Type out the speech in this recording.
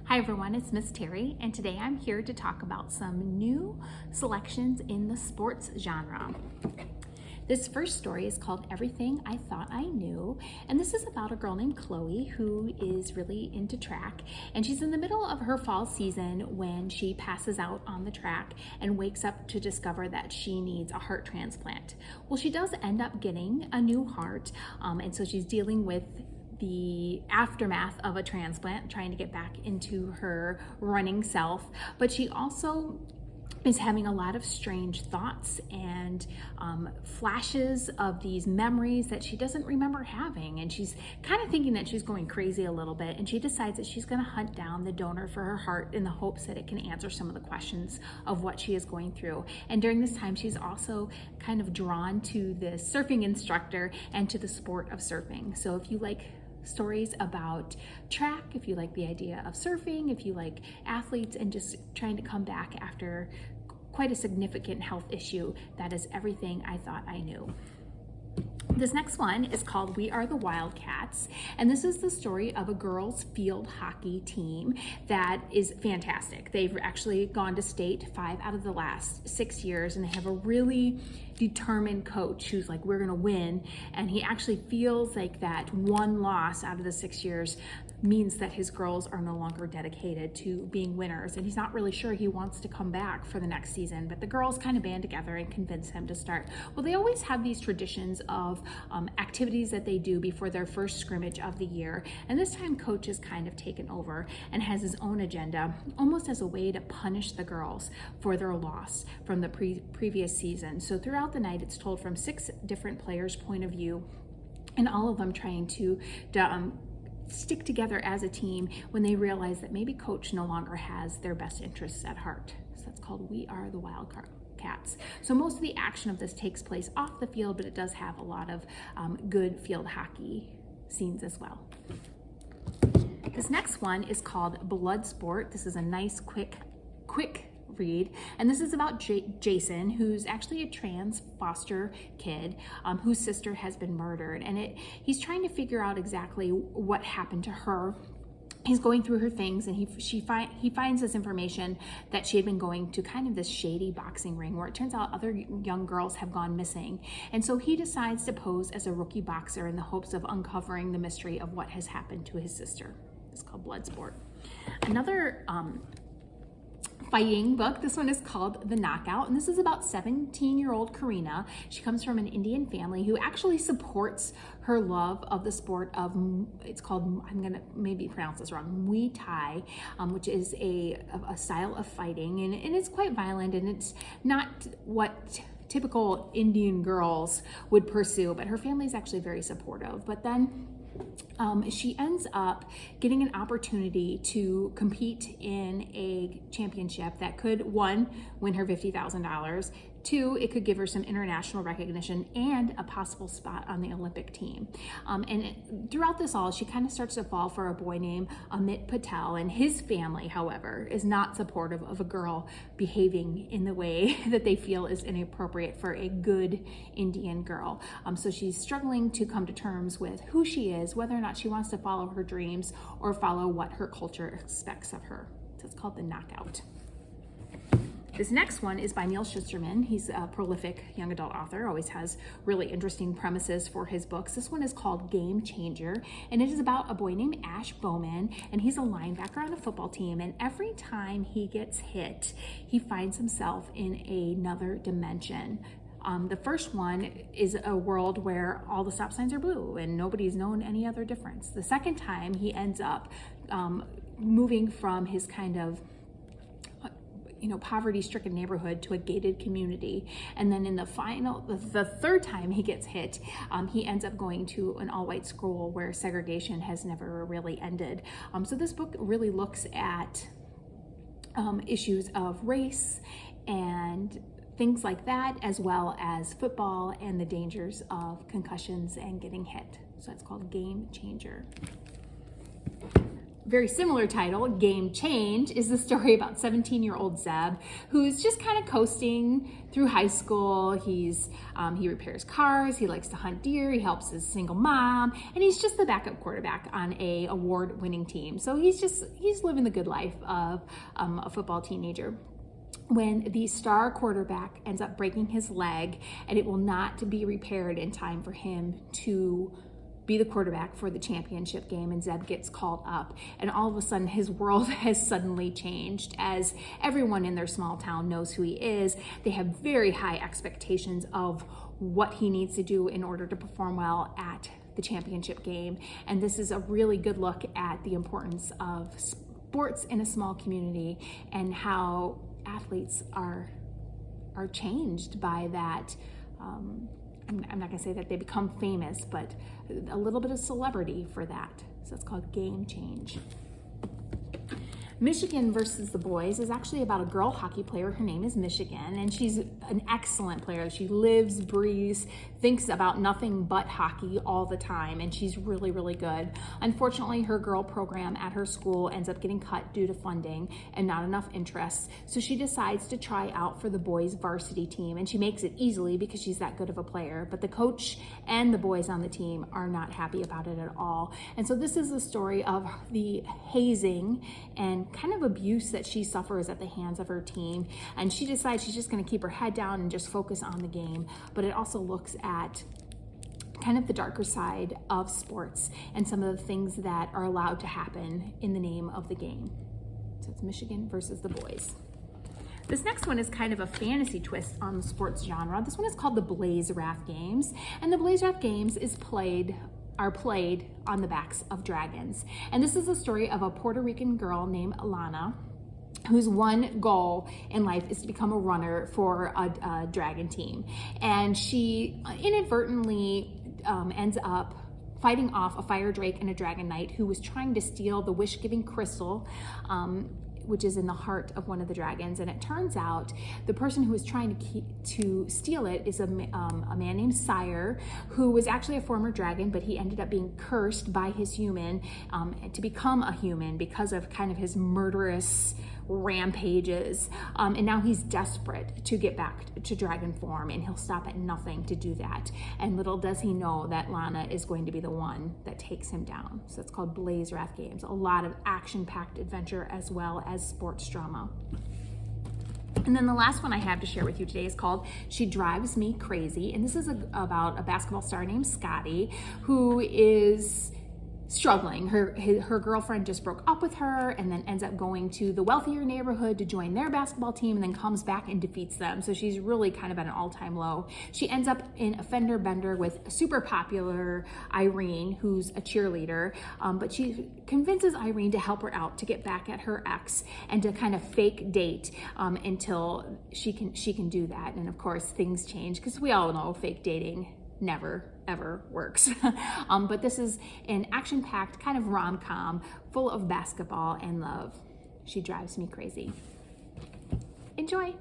Hi everyone, it's Miss Terry, and today I'm here to talk about some new selections in the sports genre. This first story is called Everything I Thought I Knew, and this is about a girl named Chloe who is really into track, and she's in the middle of her fall season when she passes out on the track and wakes up to discover that she needs a heart transplant. Well, she does end up getting a new heart, and so she's dealing with the aftermath of a transplant, trying to get back into her running self, but she also is having a lot of strange thoughts and flashes of these memories that she doesn't remember having, and she's kind of thinking that she's going crazy a little bit, and she decides that she's going to hunt down the donor for her heart in the hopes that it can answer some of the questions of what she is going through. And during this time, she's also kind of drawn to the surfing instructor and to the sport of surfing. So if you like stories about track, if you like the idea of surfing, if you like athletes and just trying to come back after quite a significant health issue, that is Everything I Thought I Knew. This next one is called We Are the Wildcats, and this is the story of a girls field hockey team that is fantastic. They've actually gone to state 5 out of the last 6 years, and they have a really determined coach who's like, we're gonna win, and he actually feels like that one loss out of the 6 years means that his girls are no longer dedicated to being winners, and he's not really sure he wants to come back for the next season. But the girls kind of band together and convince him to start. Well, they always have these traditions of activities that they do before their first scrimmage of the year, and this time coach has kind of taken over and has his own agenda, almost as a way to punish the girls for their loss from the previous season. So throughout the night, it's told from 6 different players' point of view, and all of them trying to stick together as a team when they realize that maybe coach no longer has their best interests at heart. So that's called We Are the Wildcats. So most of the action of this takes place off the field, but it does have a lot of good field hockey scenes as well. This next one is called Bloodsport. This is a nice, quick read, and this is about Jason, who's actually a trans foster kid whose sister has been murdered, and he's trying to figure out exactly what happened to her. He's going through her things, and he finds this information that she had been going to kind of this shady boxing ring where it turns out other young girls have gone missing, and so he decides to pose as a rookie boxer in the hopes of uncovering the mystery of what has happened to his sister. It's called Bloodsport. Another fighting book. This one is called The Knockout, and this is about 17-year-old Karina. She comes from an Indian family who actually supports her love of the sport of, it's called, I'm gonna maybe pronounce this wrong, Muay Thai, which is a style of fighting, and it's quite violent, and it's not what typical Indian girls would pursue, but her family is actually very supportive. But then she ends up getting an opportunity to compete in a championship that could, 1, win her $50,000, 2, it could give her some international recognition and a possible spot on the Olympic team. Throughout this all, she kind of starts to fall for a boy named Amit Patel, and his family, however, is not supportive of a girl behaving in the way that they feel is inappropriate for a good Indian girl. So she's struggling to come to terms with who she is, whether or not she wants to follow her dreams or follow what her culture expects of her. So it's called The Knockout. This next one is by Neil Shusterman. He's a prolific young adult author, always has really interesting premises for his books. This one is called Game Changer, and it is about a boy named Ash Bowman, and he's a linebacker on a football team, and every time he gets hit, he finds himself in another dimension. The first one is a world where all the stop signs are blue and nobody's known any other difference. The second time, he ends up moving from his kind of poverty-stricken neighborhood to a gated community. And then in the third time he gets hit, he ends up going to an all-white school where segregation has never really ended. So this book really looks at issues of race and things like that, as well as football and the dangers of concussions and getting hit. So it's called Game Changer. very similar title, Game Change, is the story about 17-year-old Zeb, who's just kind of coasting through high school. He repairs cars, he likes to hunt deer, he helps his single mom, and he's just the backup quarterback on a award-winning team. So he's living the good life of a football teenager, when the star quarterback ends up breaking his leg and it will not be repaired in time for him to be the quarterback for the championship game, and Zeb gets called up, and all of a sudden his world has suddenly changed, as everyone in their small town knows who he is. They have very high expectations of what he needs to do in order to perform well at the championship game, and this is a really good look at the importance of sports in a small community and how athletes are changed by that. I'm not gonna say that they become famous, but a little bit of celebrity for that. So it's called Game Change. Michigan versus the Boys is actually about a girl hockey player. Her name is Michigan, and she's an excellent player. She lives, breathes, thinks about nothing but hockey all the time, and she's really, really good. Unfortunately, her girl program at her school ends up getting cut due to funding and not enough interest, so she decides to try out for the boys varsity team, and she makes it easily because she's that good of a player. But the coach and the boys on the team are not happy about it at all. And so this is the story of the hazing and kind of abuse that she suffers at the hands of her team, and she decides she's just going to keep her head down and just focus on the game. But it also looks at kind of the darker side of sports and some of the things that are allowed to happen in the name of the game. So it's Michigan versus the Boys. This next one is kind of a fantasy twist on the sports genre. This one is called the Blaze Wrath Games, and the Blaze Wrath Games are played on the backs of dragons. And this is the story of a Puerto Rican girl named Lana, whose one goal in life is to become a runner for a dragon team. And she inadvertently ends up fighting off a fire drake and a dragon knight who was trying to steal the wish-giving crystal, which is in the heart of one of the dragons. And it turns out the person who was trying to steal it is a man named Sire, who was actually a former dragon, but he ended up being cursed by his human to become a human because of kind of his murderous rampages. And now he's desperate to get back to dragon form, and he'll stop at nothing to do that. And little does he know that Lana is going to be the one that takes him down. So it's called Blaze Wrath Games. A lot of action-packed adventure as well as sports drama. And then the last one I have to share with you today is called She Drives Me Crazy. And this is about a basketball star named Scotty, who is struggling. Her girlfriend just broke up with her and then ends up going to the wealthier neighborhood to join their basketball team, and then comes back and defeats them. So she's really kind of at an all-time low. She ends up in a fender bender with a super popular Irene, who's a cheerleader, but she convinces Irene to help her out to get back at her ex and to kind of fake date until she can do that. And of course things change, because we all know fake dating never ever works. But this is an action-packed kind of rom-com full of basketball and love. She Drives Me Crazy. Enjoy.